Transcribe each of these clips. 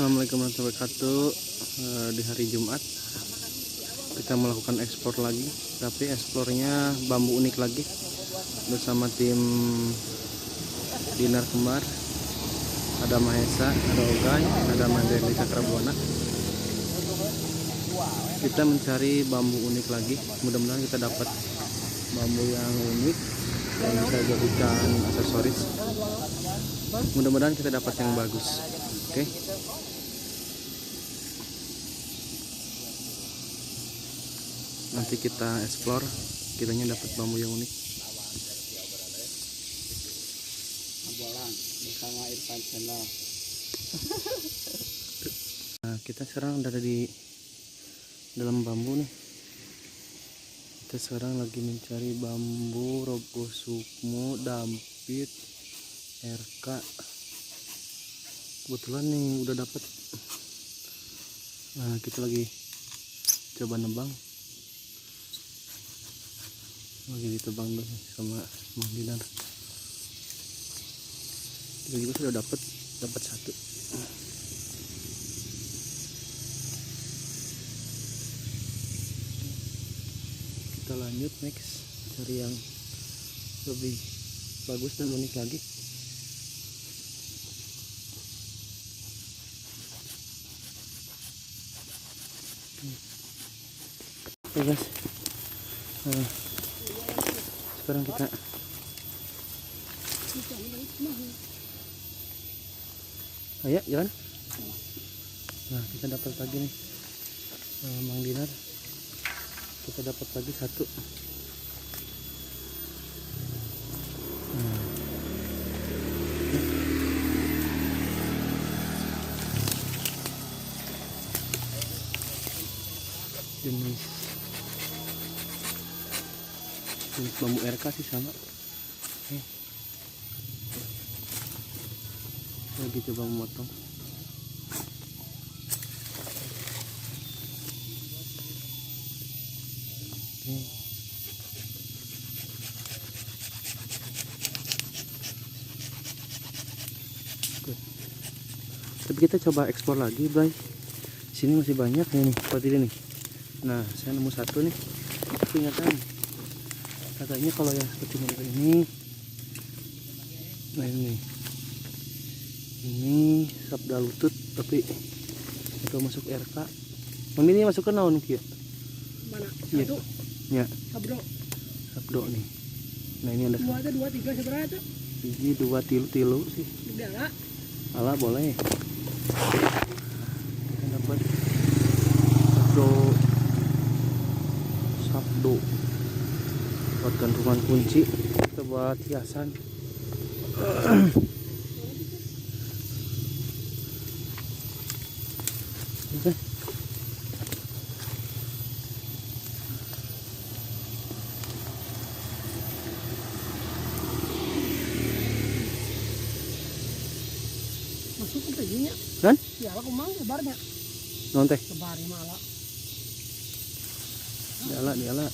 Assalamualaikum warahmatullahi wabarakatuh. Di hari Jumat kita melakukan ekspor lagi, tapi eksplornya bambu unik lagi bersama tim Dinar Kembar. Ada Mahesa, ada Ogay, ada Mandeli Cakrabuana. Kita mencari bambu unik lagi. Mudah-mudahan kita dapat bambu yang unik yang bisa dijadikan aksesoris. Mudah-mudahan kita dapat yang bagus. Oke. Nanti kita explore, kiranya dapat bambu yang unik. Nah, kita sekarang udah ada di dalam bambu nih. Kita sekarang lagi mencari bambu rogo sukmo, dampit, RK. Kebetulan nih udah dapat. Nah, kita lagi coba nebang. Lagi ditebang dulu sama Mang Dinar. Kita juga sudah dapat satu. Kita lanjut next, cari yang lebih bagus dan unik lagi. Oke guys, sekarang kita ayo jalan. Nah, kita dapat lagi nih Mang Dinar, kita dapat lagi satu. Jenis bambu RK sih sama. Lagi coba memotong. Tapi kita coba ekspor lagi, Bray. Sini masih banyak nih seperti ini nih. Nah, saya nemu satu nih. Tapi ingatkan, katanya kalau yang seperti ini, nah ini sabda lutut, tapi itu masuk RK. Mang ini masuk ke naon kieu? Mana? Iya. Satu. Ya. Sabdo nih. Nah, ini ada 2, 3 seberapa? Biji 2 tilu sih. Udah. Alah boleh. Kita dapat sabdo buat gantungan kunci, kita buat hiasan. Oke. Masuk ke taginya. Kan? Ya lah kumang lebarnya. Non teh. Lebar malah. Diala.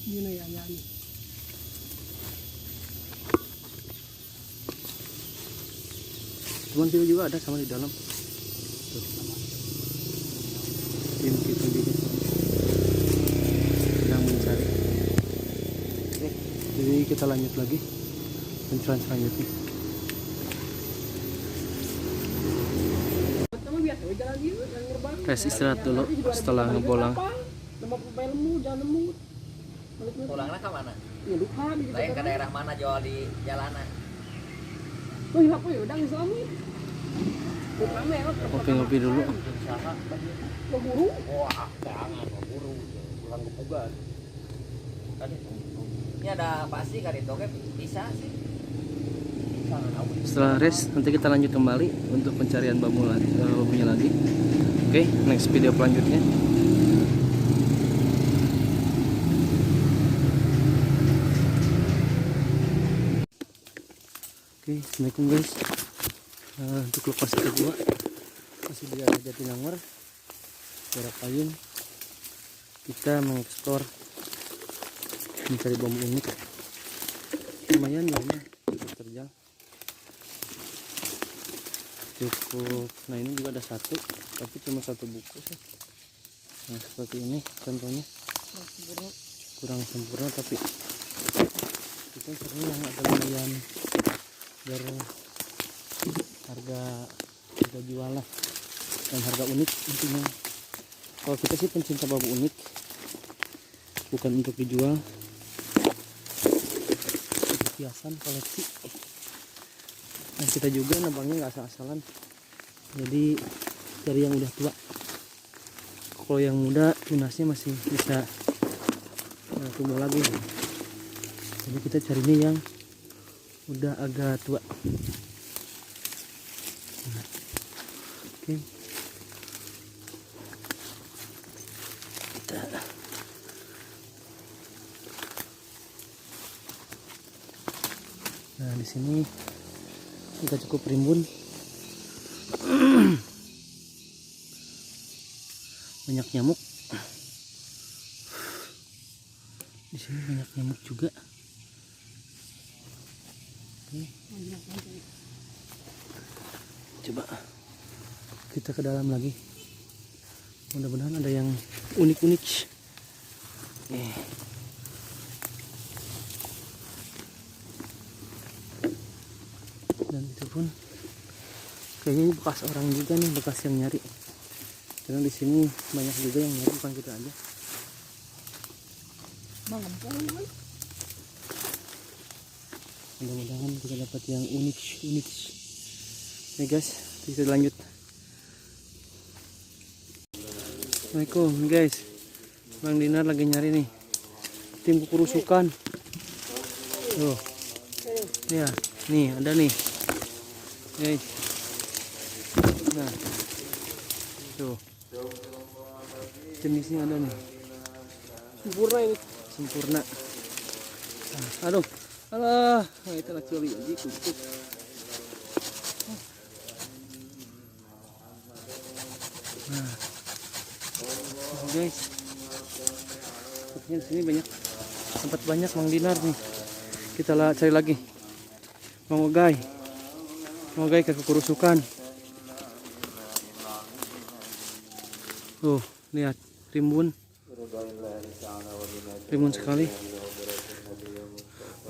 Ini ya nih. Cuman kita juga ada sama di dalam. Tuh. Tim kita juga sedang mencari. Oke, jadi kita lanjut lagi pencarian selanjutnya. Tes istirahat dulu setelah ngebolang. Pulangnya ke mana? Ya lupa di Lain ke daerah mana jual di jalanan? Oh iya apa ya udah Islami. Ngopi-ngopi dulu. Berburu. Wah, jangan berburu. Pulang kepugan. Tadi ini ada pasti kan itu oke bisa sih. Setelah rest nanti kita lanjut kembali untuk pencarian bambunya lagi. Oke, next video selanjutnya. Oke, assalamualaikum guys. Untuk lokasi kedua masih di area Jatinangor, daerah Payun. Kita mengeksplor mencari bambu unik. Lumayan banyak terjang. cukup. Nah ini juga ada satu, tapi cuma satu buku sih. Nah seperti ini contohnya, kurang sempurna tapi kita cari yang agak lumayan harga jual lah, dan harga unik intinya. Kalau kita sih pencinta bambu unik, bukan untuk dijual, untuk hiasan koleksi. Dan kita juga nabangnya nggak asal-asalan, jadi dari yang udah tua. Kalau yang muda tunasnya masih bisa tumbuh lagi, jadi kita carinya yang udah agak tua. Oke. Nah di sini kita cukup rimbun, banyak nyamuk. Di sini banyak nyamuk juga. Oke. Coba kita ke dalam lagi. Mudah-mudahan ada yang unik-unik. Dan itu pun kayaknya ini bekas orang juga nih, bekas yang nyari. Karena di sini banyak juga yang nyari, bukan kita aja. Mudah-mudahan kita dapat yang unik. Nih guys, kita lanjut. Assalamualaikum guys, Bang Dinar lagi nyari nih tim kerusukan. Tuh, ya, nih ada nih, guys. Nah, tuh, jenisnya ada nih. Sempurna ini. Sempurna. Nah, aduh, alah, nah, itu lah curi aja kutuk. Nah, guys, sepertinya di sini tempat banyak Mang Dinar nih. Kita cari lagi. Mang Ogai ke kerusukan. Tuh, lihat rimbun sekali.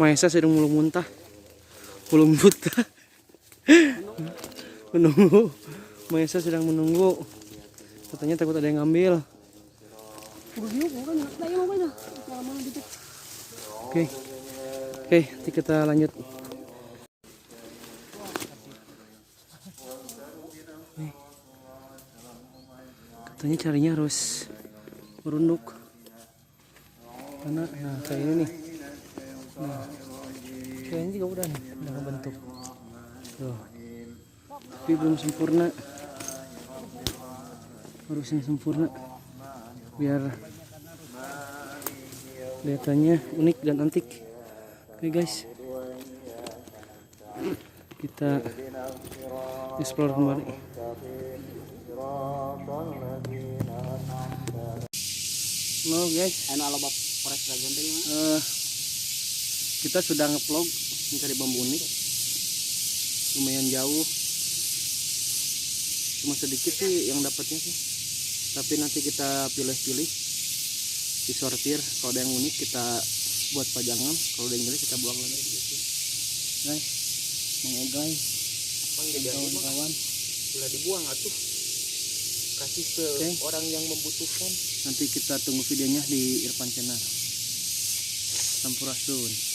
Maesa sedang mulung muntah, menunggu. Maesa sedang menunggu. Katanya takut ada yang ngambil. Oke, nanti kita lanjut. Katanya carinya harus merunduk. Karena nah kayak ini nih. Nah, kayaknya juga udah ngebentuk. Tuh. Tapi belum sempurna. Harusnya sempurna biar kelihatannya unik dan antik. Oke guys, kita explore kembali. Halo guys, kita sudah nge-vlog mencari bambu unik, lumayan jauh, cuma sedikit sih yang dapatnya sih, tapi nanti kita pilih-pilih, disortir. Kalau ada yang unik kita buat pajangan, kalau ada yang jelek kita buang lagi gitu. Guys, Mang Ogai, kawan-kawan, Sudah dibuang atuh, kasih ke orang yang membutuhkan. Nanti kita tunggu videonya di Irfan Channel. Sampurasun.